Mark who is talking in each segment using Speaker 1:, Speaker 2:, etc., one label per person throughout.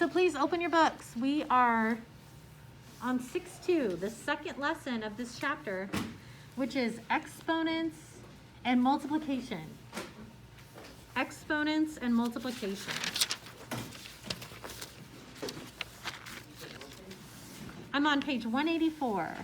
Speaker 1: so please open your books. We are on 6-2, the second lesson of this chapter, which is exponents and multiplication. Exponents and multiplication. I'm on page 184.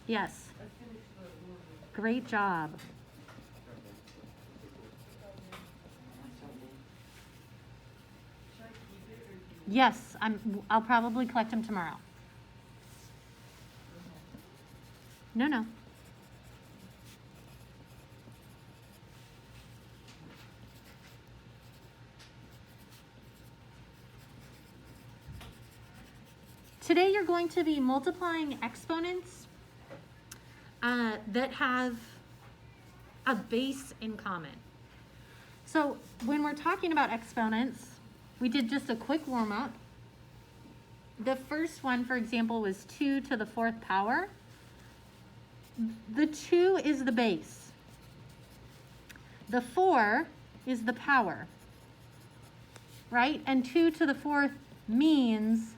Speaker 1: Yes. Great job. Yes, I'll probably collect them tomorrow. No. Today you're going to be multiplying exponents that have a base in common. So when we're talking about exponents, we did just a quick warm-up. The first one, for example, was 2 to the 4th power. The 2 is the base. The 4 is the power, right? And 2 to the 4th means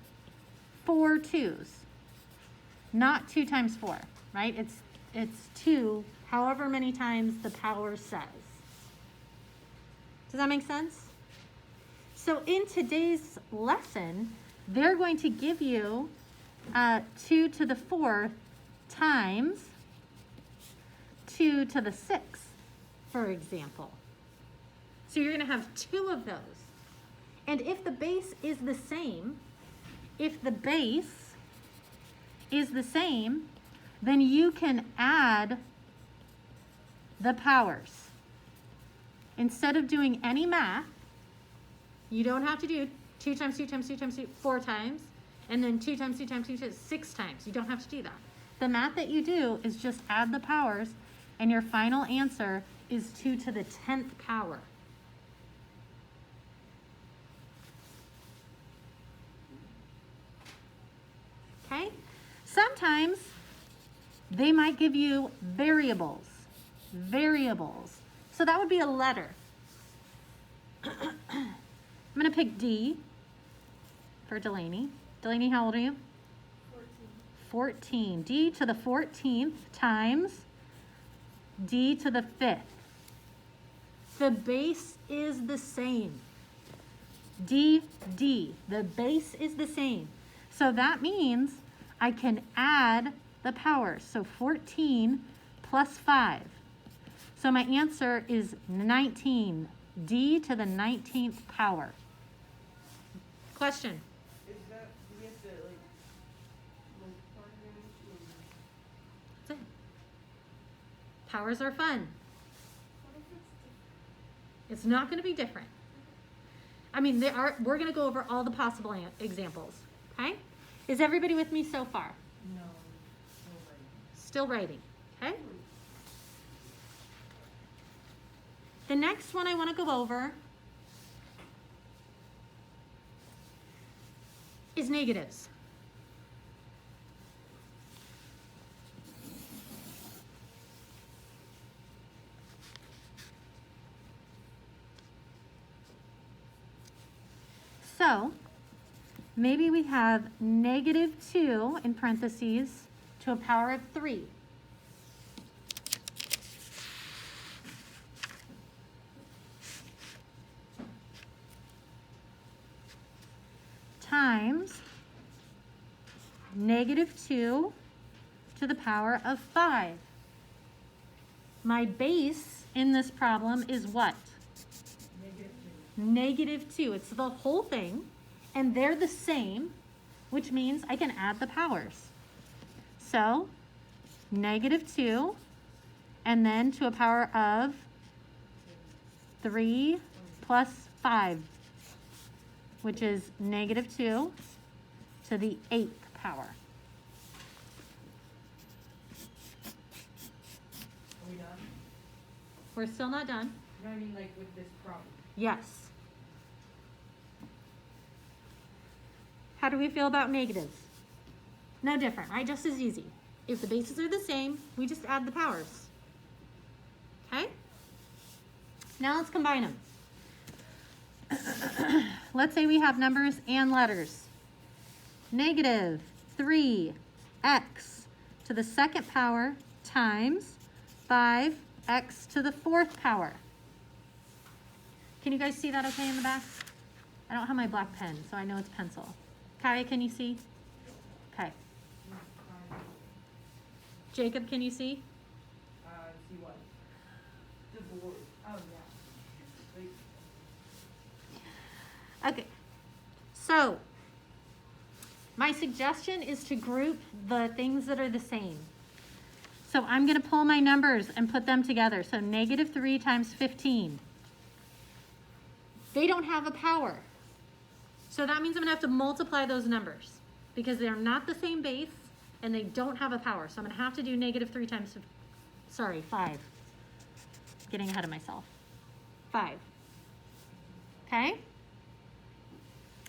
Speaker 1: 4 2s, not 2 times 4, right? It's 2, however many times the power says. Does that make sense? So in today's lesson, they're going to give you 2 to the 4th times 2 to the 6th, for example. So you're going to have 2 of those. And if the base is the same, then you can add the powers. Instead of doing any math, you don't have to do 2 times 2 times 2 times 2 4 times, and then 2 times 2 times 2 times 6 times. You don't have to do that. The math that you do is just add the powers, and your final answer is 2 to the 10th power. Okay? Sometimes they might give you variables. So that would be a letter. I'm going to pick D for Delaney. Delaney, how old are you? 14. D to the 14th times D to the 5th. The base is the same. D. The base is the same. So that means I can add the powers. So 14 plus 5. So my answer is 19. D to the 19th power. Question?
Speaker 2: Is that, do you have to, like
Speaker 1: That's it. Powers are fun. It's not going to be different. I mean, we're going to go over all the possible examples. Okay? Is everybody with me so far?
Speaker 2: No.
Speaker 1: Still writing. Okay? The next one I want to go over is negatives. So, maybe we have -2 in parentheses to a power of 3. Times -2 to the power of 5. My base in this problem is what? -2. It's the whole thing, and they're the same, which means I can add the powers. So, -2, and then to a power of 3 plus 5, which is -2 to the 8th power.
Speaker 2: Are we done?
Speaker 1: We're still not done.
Speaker 2: No, I mean like with this problem.
Speaker 1: Yes. How do we feel about negatives? No different, right? Just as easy. If the bases are the same, we just add the powers. Okay? Now let's combine them. Let's say we have numbers and letters. -3x to the 2nd power times 5x to the 4th power. Can you guys see that okay in the back? I don't have my black pen, so I know it's pencil. Kaya, can you see? Okay. Jacob, can you see?
Speaker 2: See what? The board. Oh, yeah. Like,
Speaker 1: Okay. So, my suggestion is to group the things that are the same. So I'm going to pull my numbers and put them together. So -3 times 15. They don't have a power. So that means I'm going to have to multiply those numbers because they're not the same base and they don't have a power. So I'm going to have to do -3 times, 5. Getting ahead of myself. 5. Okay?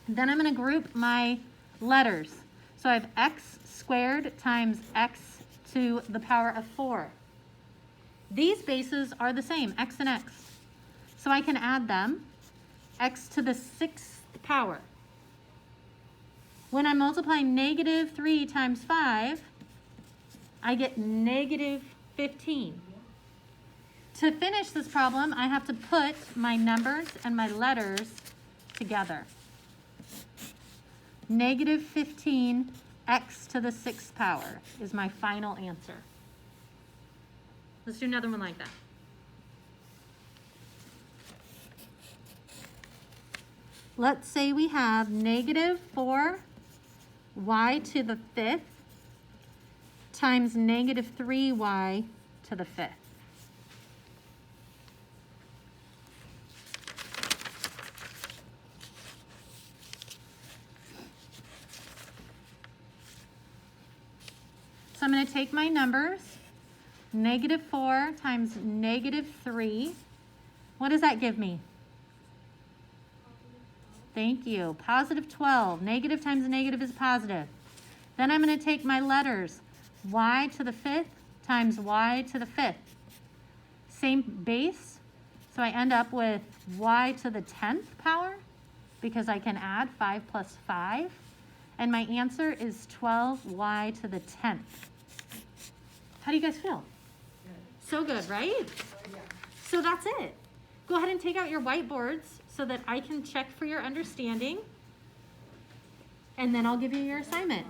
Speaker 1: Then I'm going to group my letters. So I have x squared times x to the power of 4. These bases are the same, x and x. So I can add them, x to the 6th power. When I multiply -3 times 5, I get -15. To finish this problem, I have to put my numbers and my letters together. -15 x to the 6th power is my final answer. Let's do another one like that. Let's say we have -4y to the 5th times -3y to the 5th. So I'm going to take my numbers, -4 times -3. What does that give me? Thank you. Positive 12. Negative times a negative is positive. Then I'm going to take my letters, y to the 5th times y to the 5th. Same base, so I end up with y to the 10th power because I can add 5 plus 5. And my answer is 12y to the 10th. How do you guys feel? So good, right?
Speaker 2: yeah.
Speaker 1: So that's it. Go ahead and take out your whiteboards so that I can check for your understanding. And then I'll give you your assignment.